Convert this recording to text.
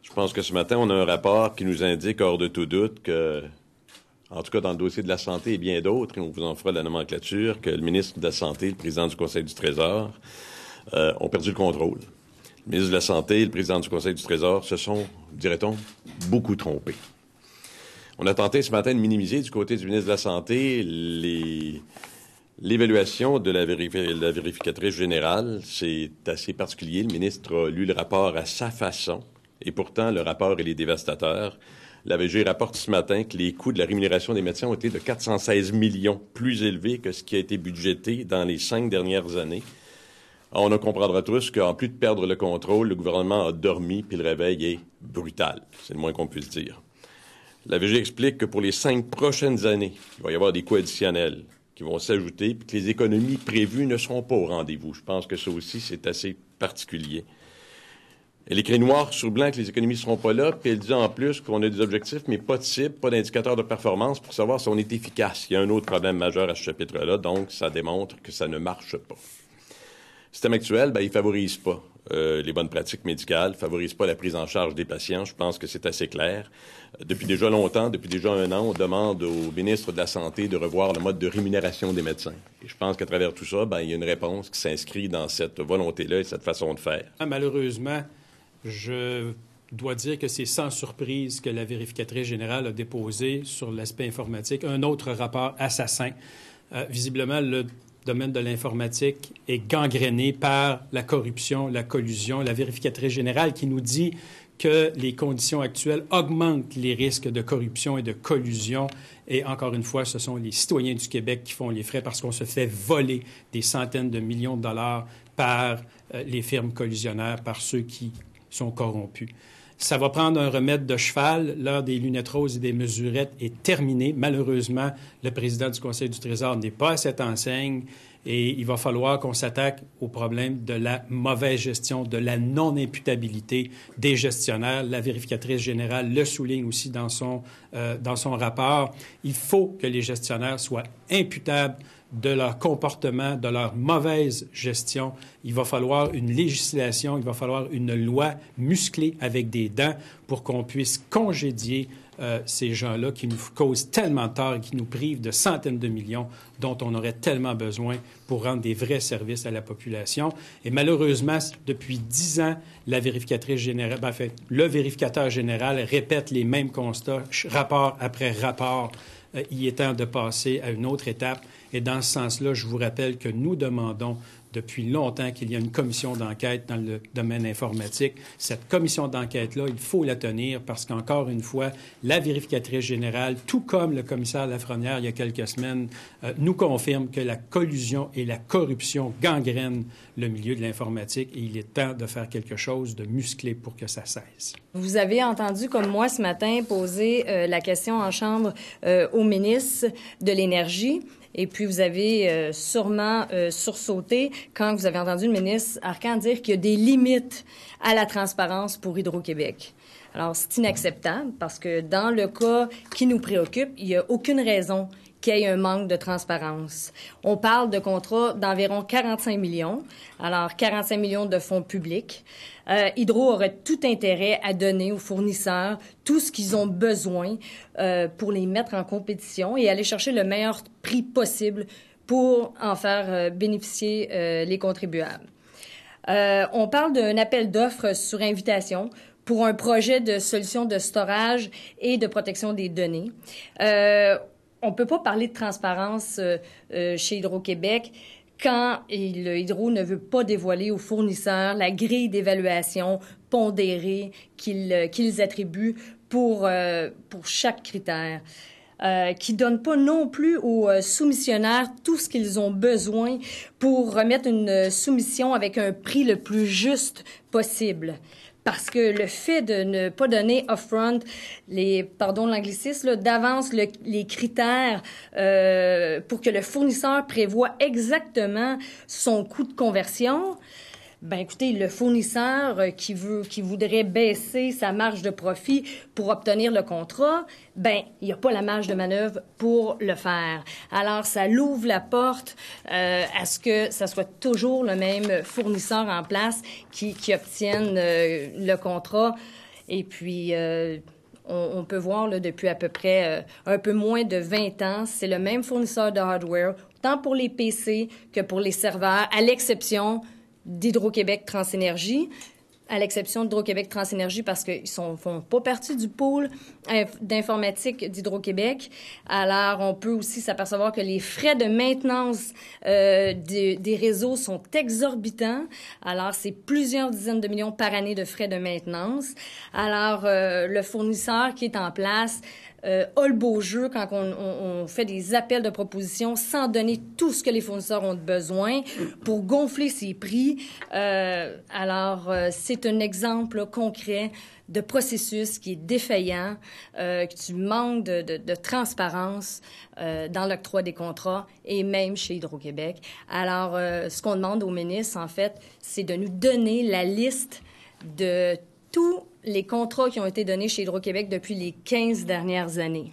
Je pense que ce matin, on a un rapport qui nous indique hors de tout doute que, en tout cas dans le dossier de la santé et bien d'autres, et on vous en fera la nomenclature, que le ministre de la Santé, le président du Conseil du Trésor, ont perdu le contrôle. Le ministre de la Santé et le président du Conseil du Trésor se sont, dirait-on, beaucoup trompés. On a tenté ce matin de minimiser du côté du ministre de la Santé l'évaluation de la vérificatrice générale. C'est assez particulier. Le ministre a lu le rapport à sa façon et pourtant le rapport est dévastateur. L'AVG rapporte ce matin que les coûts de la rémunération des médecins ont été de 416 millions plus élevés que ce qui a été budgété dans les 5 dernières années. On en comprendra tous qu'en plus de perdre le contrôle, le gouvernement a dormi puis le réveil est brutal. C'est le moins qu'on puisse dire. L'AVG explique que pour les 5 prochaines années, il va y avoir des coûts additionnels qui vont s'ajouter puis que les économies prévues ne seront pas au rendez-vous. Je pense que ça aussi, c'est assez particulier. Elle écrit noir sur blanc que les économies ne seront pas là, puis elle dit en plus qu'on a des objectifs, mais pas de cible, pas d'indicateurs de performance pour savoir si on est efficace. Il y a un autre problème majeur à ce chapitre-là, donc ça démontre que ça ne marche pas. Le système actuel, il ne favorise pas les bonnes pratiques médicales, ne favorise pas la prise en charge des patients. Je pense que c'est assez clair. Depuis déjà longtemps, depuis déjà 1 an, on demande au ministre de la Santé de revoir le mode de rémunération des médecins. Et je pense qu'à travers tout ça, il y a une réponse qui s'inscrit dans cette volonté-là et cette façon de faire. Malheureusement, je dois dire que c'est sans surprise que la vérificatrice générale a déposé sur l'aspect informatique un autre rapport assassin. Visiblement, le domaine de l'informatique est gangréné par la corruption, la collusion. La vérificatrice générale qui nous dit que les conditions actuelles augmentent les risques de corruption et de collusion. Et encore une fois, ce sont les citoyens du Québec qui font les frais parce qu'on se fait voler des centaines de millions de dollars par les firmes collusionnaires, par ceux qui sont corrompus. Ça va prendre un remède de cheval. L'heure des lunettes roses et des mesurettes est terminée. Malheureusement, le président du Conseil du Trésor n'est pas à cette enseigne et il va falloir qu'on s'attaque au problème de la mauvaise gestion, de la non-imputabilité des gestionnaires. La vérificatrice générale le souligne aussi dans son rapport. Il faut que les gestionnaires soient imputables de leur comportement, de leur mauvaise gestion. Il va falloir une législation, il va falloir une loi musclée avec des dents pour qu'on puisse congédier ces gens-là qui nous causent tellement de tort et qui nous privent de centaines de millions dont on aurait tellement besoin pour rendre des vrais services à la population. Et malheureusement, depuis 10 ans, la vérificatrice générale, le vérificateur général répète les mêmes constats, rapport après rapport. Il est temps de passer à une autre étape. Et dans ce sens-là, je vous rappelle que nous demandons depuis longtemps qu'il y a une commission d'enquête dans le domaine informatique. Cette commission d'enquête-là, il faut la tenir parce qu'encore une fois, la vérificatrice générale, tout comme le commissaire Lafrenière il y a quelques semaines, nous confirme que la collusion et la corruption gangrènent le milieu de l'informatique et il est temps de faire quelque chose de musclé pour que ça cesse. Vous avez entendu, comme moi ce matin, poser la question en Chambre au ministre de l'Énergie. Et puis, vous avez sûrement sursauté quand vous avez entendu le ministre Arcan dire qu'il y a des limites à la transparence pour Hydro-Québec. Alors, c'est inacceptable parce que dans le cas qui nous préoccupe, il n'y a aucune raison qu'il y ait un manque de transparence. On parle de contrats d'environ 45 millions, alors 45 millions de fonds publics. Hydro aurait tout intérêt à donner aux fournisseurs tout ce qu'ils ont besoin pour les mettre en compétition et aller chercher le meilleur prix possible pour en faire bénéficier les contribuables. On parle d'un appel d'offres sur invitation pour un projet de solution de storage et de protection des données. On ne peut pas parler de transparence chez Hydro-Québec quand Hydro ne veut pas dévoiler aux fournisseurs la grille d'évaluation pondérée qu'ils attribuent pour chaque critère. Qui ne donnent pas non plus aux soumissionnaires tout ce qu'ils ont besoin pour remettre une soumission avec un prix le plus juste possible. Parce que le fait de ne pas donner upfront, pardon l'anglicisme, d'avance les critères pour que le fournisseur prévoit exactement son coût de conversion, écoutez, le fournisseur qui voudrait baisser sa marge de profit pour obtenir le contrat, il n'y a pas la marge de manœuvre pour le faire. Alors, ça l'ouvre la porte à ce que ça soit toujours le même fournisseur en place qui obtienne le contrat. Et puis, on peut voir là, depuis à peu près un peu moins de 20 ans, c'est le même fournisseur de hardware, tant pour les PC que pour les serveurs, à l'exception d'Hydro-Québec Transénergie. À l'exception d'Hydro-Québec Transénergie parce qu'ils ne font pas partie du pôle d'informatique d'Hydro-Québec. Alors, on peut aussi s'apercevoir que les frais de maintenance des réseaux sont exorbitants. Alors, c'est plusieurs dizaines de millions par année de frais de maintenance. Alors, le fournisseur qui est en place a le beau jeu quand on fait des appels de propositions sans donner tout ce que les fournisseurs ont besoin pour gonfler ses prix. Alors, c'est un exemple là, concret de processus qui est défaillant, du manque de transparence dans l'octroi des contrats et même chez Hydro-Québec. Alors, ce qu'on demande au ministre, en fait, c'est de nous donner la liste de tous les contrats qui ont été donnés chez Hydro-Québec depuis les 15 dernières années.